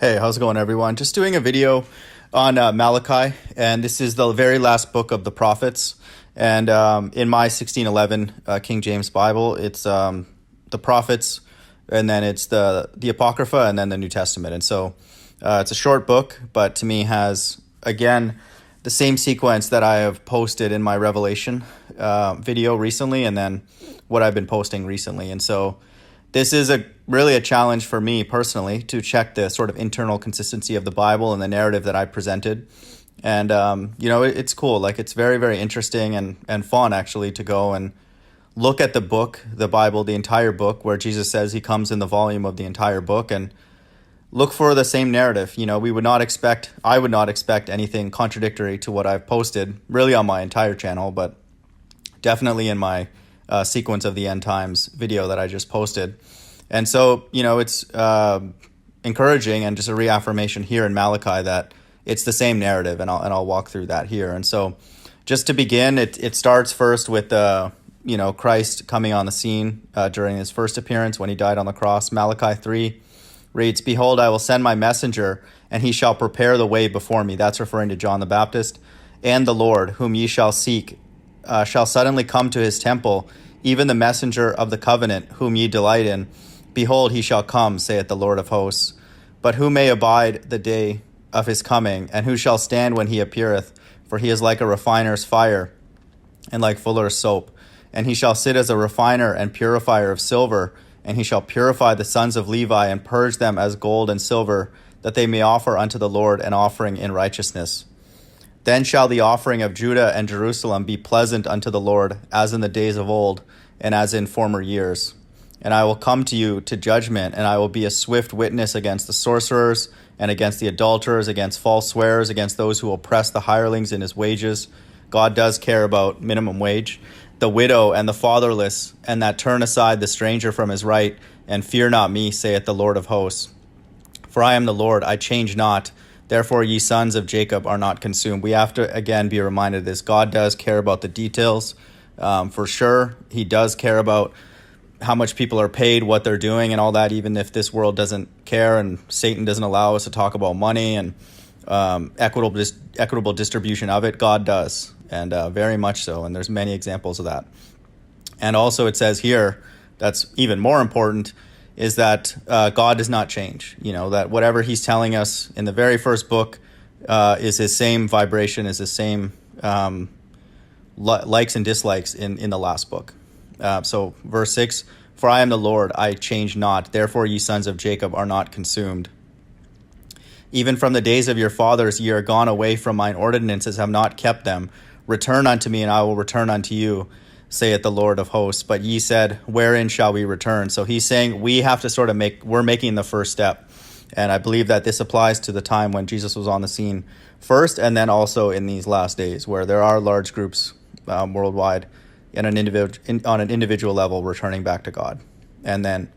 Hey, how's it going, everyone? Just doing a video on Malachi, and this is the very last book of the prophets. And in my 1611 King James Bible, it's the prophets, and then it's the Apocrypha, and then the New Testament. And so it's a short book, but to me has, again, the same sequence that I have posted in my Revelation video recently, and then what I've been posting recently. And so this is really a challenge for me personally to check the sort of internal consistency of the Bible and the narrative that I presented. And, it's cool. Like, it's very, very interesting and fun, actually, to go and look at the book, the Bible, the entire book, where Jesus says he comes in the volume of the entire book, and look for the same narrative. I would not expect anything contradictory to what I've posted, really on my entire channel, but definitely in my sequence of the end times video that I just posted. And so, it's encouraging and just a reaffirmation here in Malachi that it's the same narrative, and I'll walk through that here. And so, just to begin, it starts first with Christ coming on the scene during his first appearance when he died on the cross. Malachi 3 reads, "Behold, I will send my messenger, and he shall prepare the way before me." That's referring to John the Baptist. "And the Lord, whom ye shall seek, shall suddenly come to his temple, even the messenger of the covenant, whom ye delight in. Behold, he shall come, saith the Lord of hosts. But who may abide the day of his coming, and who shall stand when he appeareth? For he is like a refiner's fire, and like fuller's soap. And he shall sit as a refiner and purifier of silver, and he shall purify the sons of Levi, and purge them as gold and silver, that they may offer unto the Lord an offering in righteousness. Then shall the offering of Judah and Jerusalem be pleasant unto the Lord, as in the days of old, and as in former years. And I will come to you to judgment, and I will be a swift witness against the sorcerers, and against the adulterers, against false swearers, against those who oppress the hirelings in his wages." God does care about minimum wage. "The widow and the fatherless, and that turn aside the stranger from his right, and fear not me, saith the Lord of hosts. For I am the Lord, I change not. Therefore ye sons of Jacob are not consumed." We have to, again, be reminded of this. God does care about the details, for sure. He does care about how much people are paid, what they're doing, and all that, even if this world doesn't care and Satan doesn't allow us to talk about money and equitable distribution of it. God does, and very much so, and there's many examples of that. And also it says here, that's even more important, is that God does not change. That whatever he's telling us in the very first book is his same vibration, is his same likes and dislikes in the last book. So verse 6, "For I am the Lord, I change not. Therefore ye sons of Jacob are not consumed. Even from the days of your fathers ye are gone away from mine ordinances, have not kept them. Return unto me, and I will return unto you, saith the Lord of hosts. But ye said, wherein shall we return?" So he's saying we have to we're making the first step. And I believe that this applies to the time when Jesus was on the scene first, and then also in these last days, where there are large groups worldwide on an individual level returning back to God. And then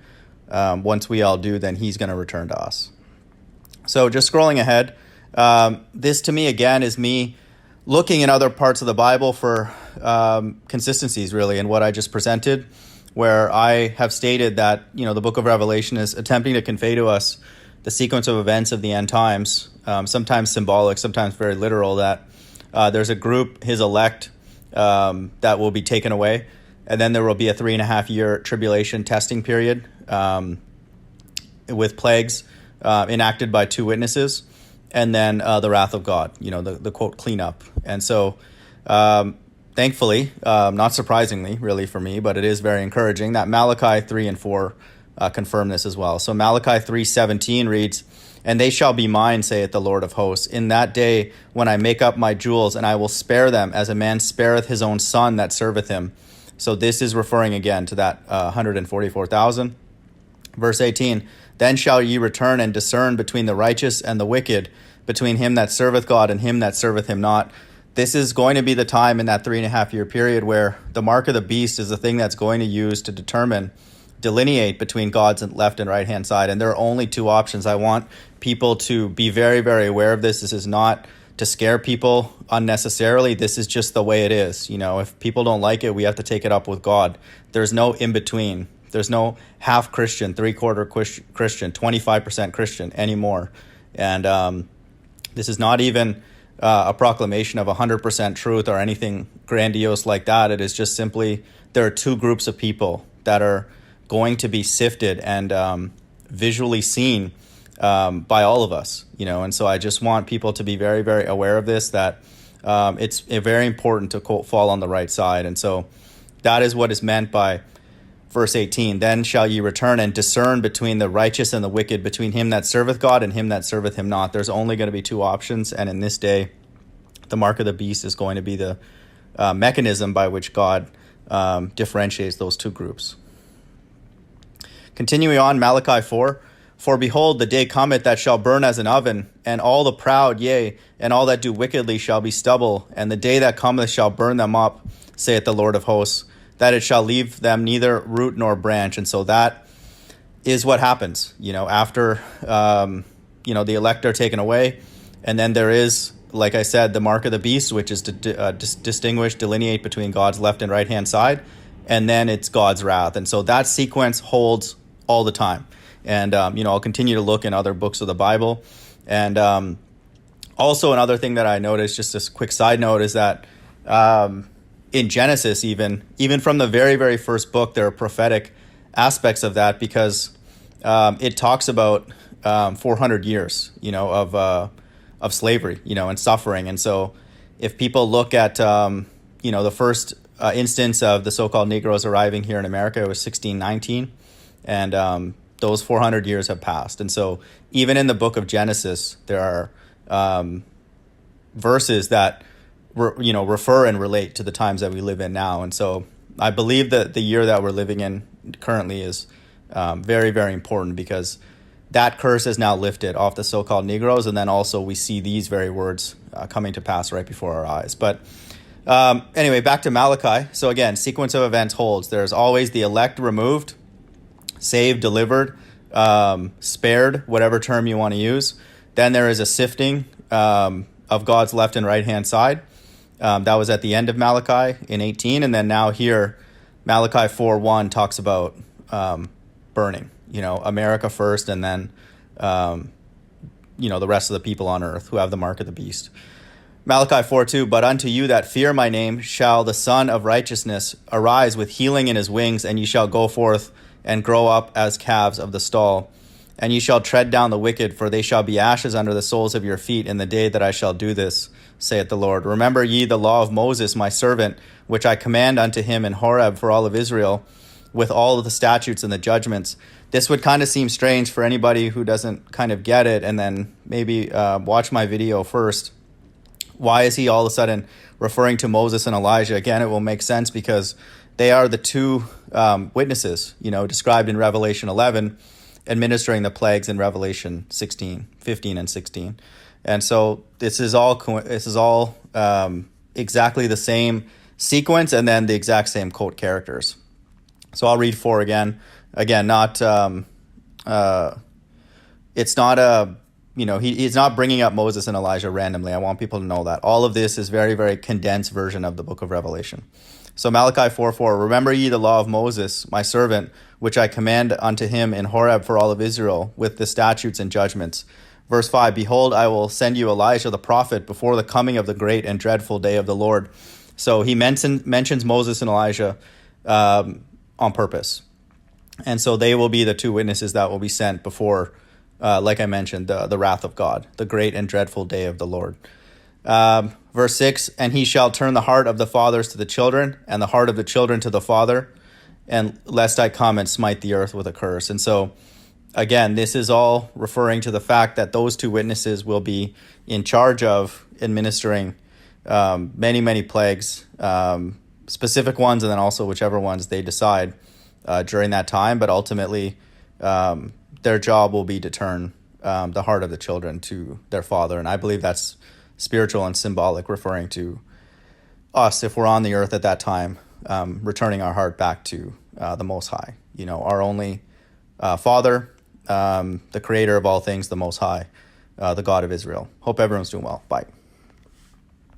once we all do, then he's going to return to us. So just scrolling ahead, this to me, again, is me looking in other parts of the Bible for consistencies, really, in what I just presented, where I have stated that, the book of Revelation is attempting to convey to us the sequence of events of the end times, sometimes symbolic, sometimes very literal, that there's a group, his elect, that will be taken away, and then there will be a 3.5-year tribulation testing period with plagues enacted by 2 witnesses, and then the wrath of God, the quote cleanup. And so thankfully, not surprisingly really for me, but it is very encouraging that Malachi 3 and 4 confirm this as well. So Malachi 3:17 reads, "And they shall be mine, saith the Lord of hosts, in that day when I make up my jewels, and I will spare them as a man spareth his own son that serveth him." So this is referring again to that 144,000. Verse 18, "Then shall ye return and discern between the righteous and the wicked, between him that serveth God and him that serveth him not." This is going to be the time in that 3.5-year period where the mark of the beast is the thing that's going to use to delineate between God's left and right hand side. And there are only 2 options. I want people to be very, very aware of this. This is not to scare people unnecessarily. This is just the way it is. If people don't like it, we have to take it up with God. There's no in between. There's no half Christian, three-quarter Christian, 25% Christian anymore. And this is not even a proclamation of 100% truth or anything grandiose like that. It is just simply there are two groups of people that are going to be sifted and visually seen by all of us, and so I just want people to be very, very aware of this, that it's very important to, quote, fall on the right side. And so that is what is meant by verse 18. Then shall ye return and discern between the righteous and the wicked, between him that serveth God and him that serveth him not. There's only going to be two options. And in this day, the mark of the beast is going to be the mechanism by which God differentiates those two groups. Continuing on, Malachi 4. For behold, the day cometh that shall burn as an oven, and all the proud, yea, and all that do wickedly shall be stubble. And the day that cometh shall burn them up, saith the Lord of hosts, that it shall leave them neither root nor branch. And so that is what happens, after, the elect are taken away. And then there is, like I said, the mark of the beast, which is to delineate between God's left and right hand side. And then it's God's wrath. And so that sequence holds all the time. And, I'll continue to look in other books of the Bible. And also another thing that I noticed, just a quick side note, is that in Genesis, even from the very, very first book, there are prophetic aspects of that, because it talks about 400 years, of slavery, and suffering. And so if people look at, the first instance of the so-called Negroes arriving here in America, it was 1619. And those 400 years have passed. And so even in the book of Genesis, there are verses that, refer and relate to the times that we live in now. And so I believe that the year that we're living in currently is very, very important, because that curse is now lifted off the so-called Negroes. And then also we see these very words coming to pass right before our eyes. But anyway, back to Malachi. So again, sequence of events holds. There's always the elect removed, saved, delivered, spared, whatever term you want to use. Then there is a sifting of God's left and right hand side. That was at the end of Malachi in 18. And then now here, Malachi 4:1 talks about burning, America first, and then, the rest of the people on earth who have the mark of the beast. Malachi 4:2, but unto you that fear my name shall the Son of Righteousness arise with healing in his wings, and ye shall go forth and grow up as calves of the stall. And ye shall tread down the wicked, for they shall be ashes under the soles of your feet in the day that I shall do this, saith the Lord. Remember ye the law of Moses, my servant, which I command unto him in Horeb for all of Israel, with all of the statutes and the judgments. This would kind of seem strange for anybody who doesn't kind of get it, and then maybe watch my video first. Why is he all of a sudden referring to Moses and Elijah? Again, it will make sense, because they are the two witnesses, described in Revelation 11, administering the plagues in Revelation 16, 15, and 16. And so this is all exactly the same sequence, and then the exact same quote characters. So I'll read 4 again. Again, not it's not a he's not bringing up Moses and Elijah randomly. I want people to know that all of this is very, very condensed version of the book of Revelation. So Malachi 4:4, remember ye the law of Moses, my servant, which I command unto him in Horeb for all of Israel, with the statutes and judgments. Verse 5, behold, I will send you Elijah the prophet before the coming of the great and dreadful day of the Lord. So he mentions Moses and Elijah on purpose. And so they will be the two witnesses that will be sent before, like I mentioned, the wrath of God, the great and dreadful day of the Lord. Verse 6, and he shall turn the heart of the fathers to the children, and the heart of the children to the father, and lest I come and smite the earth with a curse. And so, again, this is all referring to the fact that those two witnesses will be in charge of administering many, many plagues, specific ones, and then also whichever ones they decide during that time. But ultimately, their job will be to turn the heart of the children to their father. And I believe that's spiritual and symbolic, referring to us, if we're on the earth at that time, returning our heart back to the Most High, our only Father, the creator of all things, the Most High, the God of Israel. Hope everyone's doing well. Bye.